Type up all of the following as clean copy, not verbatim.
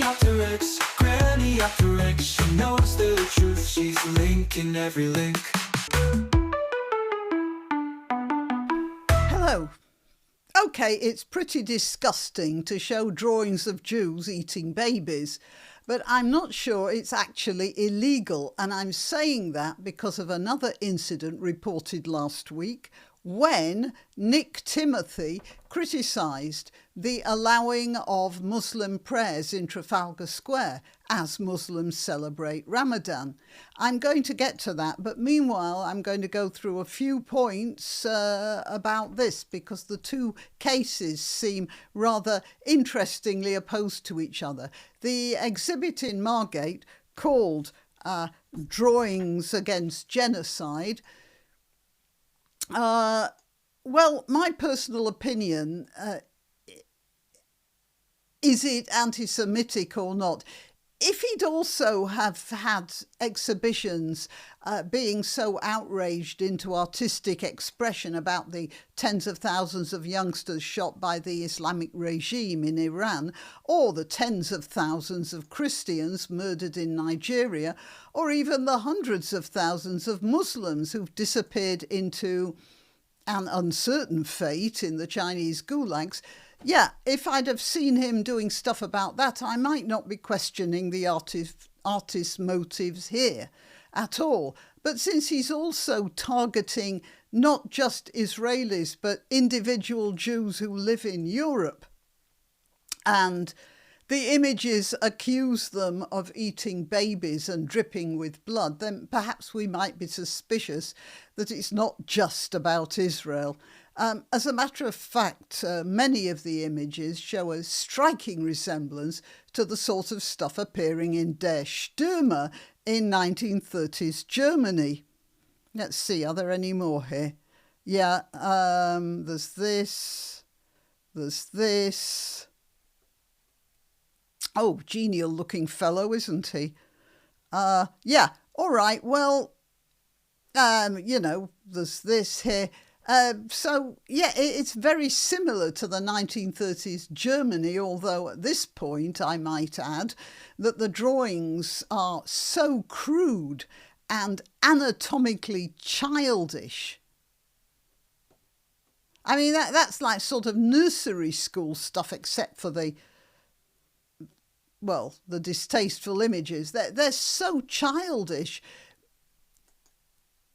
granniopteryx, granniopteryx. She knows the truth, she's linking every link. Hello. Okay, it's pretty disgusting to show drawings of Jews eating babies, but I'm not sure it's actually illegal, and I'm saying that because of another incident reported last week when Nick Timothy criticised the allowing of Muslim prayers in Trafalgar Square as Muslims celebrate Ramadan. I'm going to get to that, but meanwhile I'm going to go through a few points about this because the two cases seem rather interestingly opposed to each other. The exhibit in Margate called Drawings Against Genocide. Well, my personal opinion, is it anti-Semitic or not? If he'd also have had exhibitions being so outraged into artistic expression about the tens of thousands of youngsters shot by the Islamic regime in Iran, or the tens of thousands of Christians murdered in Nigeria, or even the hundreds of thousands of Muslims who've disappeared into an uncertain fate in the Chinese gulags, yeah, if I'd have seen him doing stuff about that, I might not be questioning the artist's motives here at all. But since he's also targeting not just Israelis, but individual Jews who live in Europe, and the images accuse them of eating babies and dripping with blood, then perhaps we might be suspicious that it's not just about Israel. As a matter of fact, many of the images show a striking resemblance to the sort of stuff appearing in Der Stürmer in 1930s Germany. Let's see, are there any more here? Yeah, there's this. Oh, genial-looking fellow, isn't he? Yeah, all right, well, there's this here. So, yeah, it's very similar to the 1930s Germany, although at this point, I might add, that the drawings are so crude and anatomically childish. I mean, that's like sort of nursery school stuff, except for the distasteful images. They're so childish.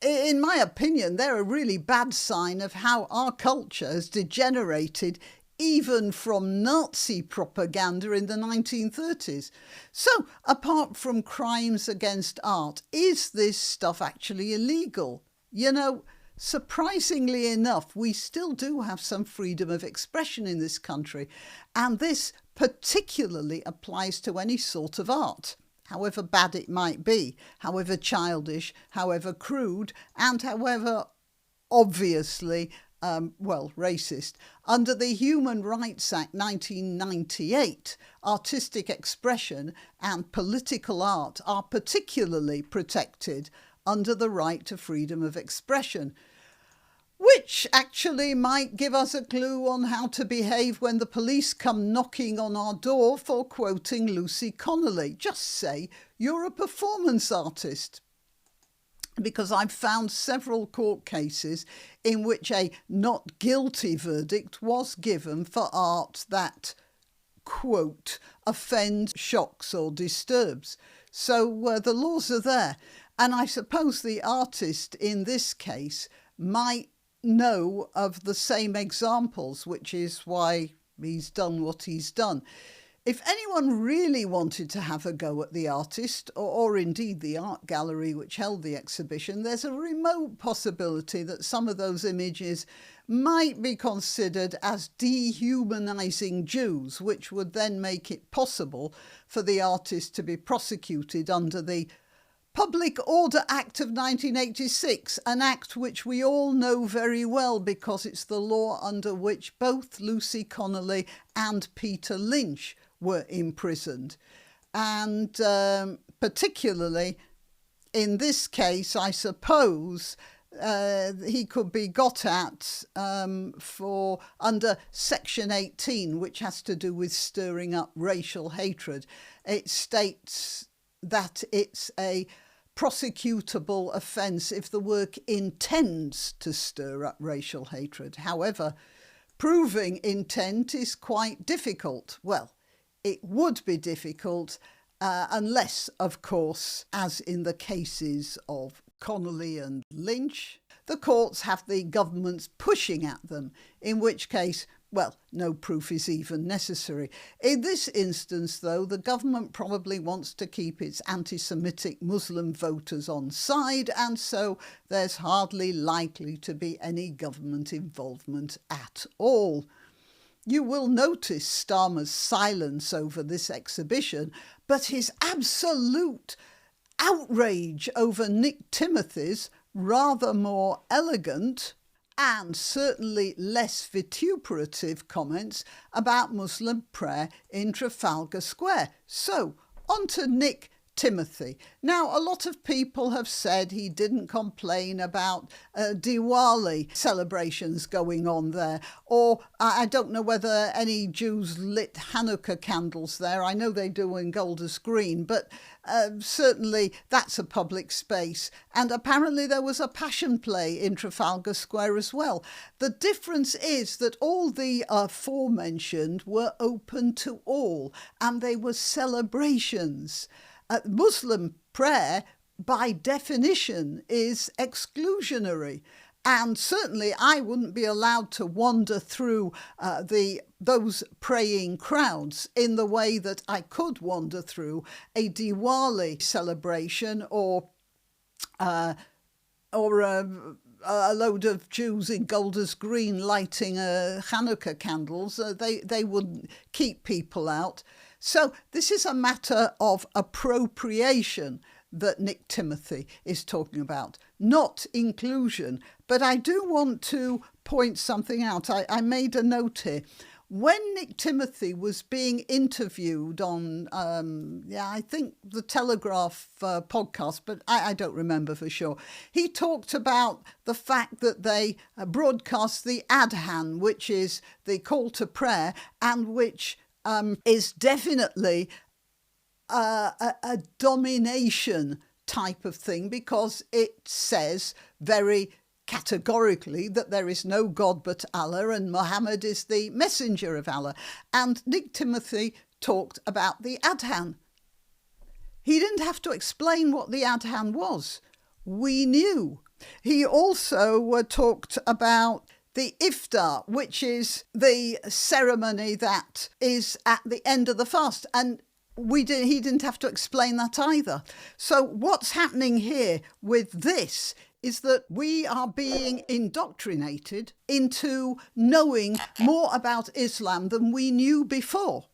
In my opinion, they're a really bad sign of how our culture has degenerated even from Nazi propaganda in the 1930s. So, apart from crimes against art, is this stuff actually illegal? You know, surprisingly enough, we still do have some freedom of expression in this country, and this particularly applies to any sort of art, however bad it might be, however childish, however crude, and however obviously, racist. Under the Human Rights Act 1998, artistic expression and political art are particularly protected under the right to freedom of expression, which actually might give us a clue on how to behave when the police come knocking on our door for quoting Lucy Connolly. Just say you're a performance artist. Because I've found several court cases in which a not guilty verdict was given for art that, quote, offends, shocks or disturbs. So the laws are there. And I suppose the artist in this case might know of the same examples, which is why he's done what he's done. If anyone really wanted to have a go at the artist, or indeed the art gallery which held the exhibition, there's a remote possibility that some of those images might be considered as dehumanising Jews, which would then make it possible for the artist to be prosecuted under the Public Order Act of 1986, an act which we all know very well because it's the law under which both Lucy Connolly and Peter Lynch were imprisoned. And particularly in this case, I suppose he could be got at for under Section 18, which has to do with stirring up racial hatred. It states that it's a prosecutable offence if the work intends to stir up racial hatred. However, proving intent is quite difficult. Well, it would be difficult unless, of course, as in the cases of Connolly and Lynch, the courts have the governments pushing at them, in which case, well, no proof is even necessary. In this instance, though, the government probably wants to keep its anti-Semitic Muslim voters on side, and so there's hardly likely to be any government involvement at all. You will notice Starmer's silence over this exhibition, but his absolute outrage over Nick Timothy's rather more elegant and certainly less vituperative comments about Muslim prayer in Trafalgar Square. So, on to Nick Timothy. Now, a lot of people have said he didn't complain about Diwali celebrations going on there, or I don't know whether any Jews lit Hanukkah candles there. I know they do in Golders Green, but certainly that's a public space. And apparently there was a passion play in Trafalgar Square as well. The difference is that all the aforementioned were open to all, and they were celebrations. Muslim prayer, by definition, is exclusionary. And certainly I wouldn't be allowed to wander through those praying crowds in the way that I could wander through a Diwali celebration or a load of Jews in Golders Green lighting Hanukkah candles. They wouldn't keep people out. So this is a matter of appropriation that Nick Timothy is talking about, not inclusion. But I do want to point something out. I made a note here. When Nick Timothy was being interviewed on, I think the Telegraph podcast, but I don't remember for sure, he talked about the fact that they broadcast the Adhan, which is the call to prayer, and which is definitely a domination type of thing, because it says very categorically that there is no God but Allah and Muhammad is the messenger of Allah. And Nick Timothy talked about the Adhan. He didn't have to explain what the Adhan was. We knew. He also talked about the iftar, which is the ceremony that is at the end of the fast. And he didn't have to explain that either. So what's happening here with this is that we are being indoctrinated into knowing more about Islam than we knew before.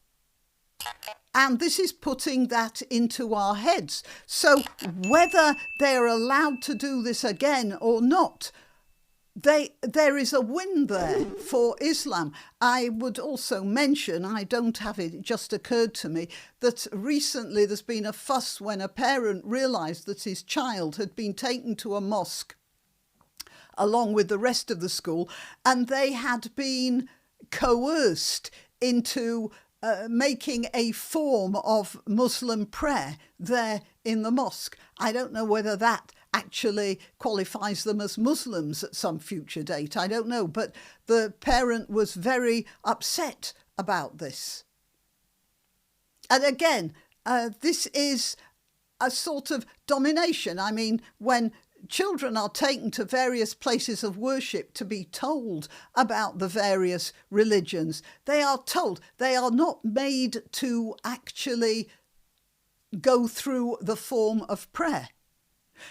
And this is putting that into our heads. So whether they're allowed to do this again or not, there is a win there for Islam. I would also mention, I don't have it, it just occurred to me, that recently there's been a fuss when a parent realised that his child had been taken to a mosque along with the rest of the school, and they had been coerced into making a form of Muslim prayer there in the mosque. I don't know whether that actually qualifies them as Muslims at some future date. I don't know. But the parent was very upset about this. And again, this is a sort of domination. I mean, when children are taken to various places of worship to be told about the various religions, they are told. They are not made to actually go through the form of prayer.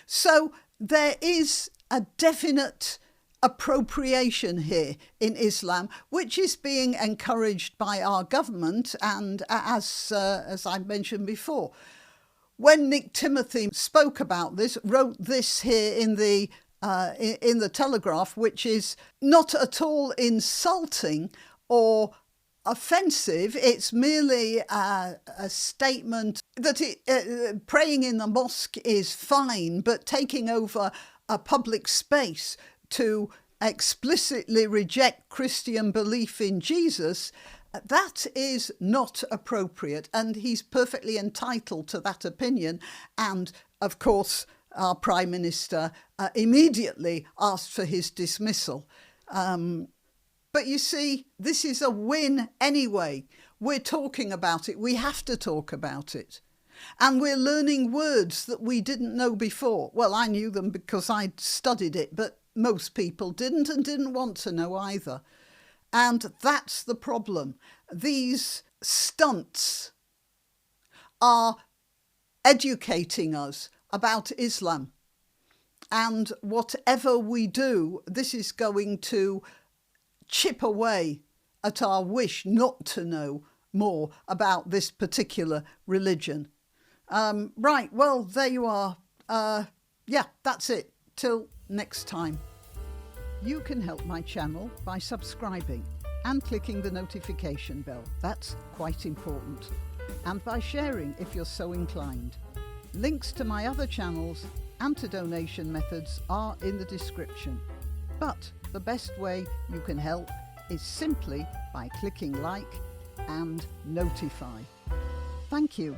So there is a definite appropriation here in Islam, which is being encouraged by our government, and as I mentioned before. When Nick Timothy spoke about this, wrote this here in the Telegraph, which is not at all insulting or offensive. It's merely a statement that praying in the mosque is fine, but taking over a public space to explicitly reject Christian belief in Jesus, that is not appropriate, and he's perfectly entitled to that opinion. And of course, our Prime Minister immediately asked for his dismissal. But you see, this is a win anyway. We're talking about it. We have to talk about it. And we're learning words that we didn't know before. Well, I knew them because I'd studied it, but most people didn't and didn't want to know either. And that's the problem. These stunts are educating us about Islam. And whatever we do, this is going to chip away at our wish not to know more about this particular religion. Right, well, there you are. Yeah, that's it. Till next time. You can help my channel by subscribing and clicking the notification bell. That's quite important. And by sharing if you're so inclined. Links to my other channels and to donation methods are in the description. But the best way you can help is simply by clicking like and notify. Thank you.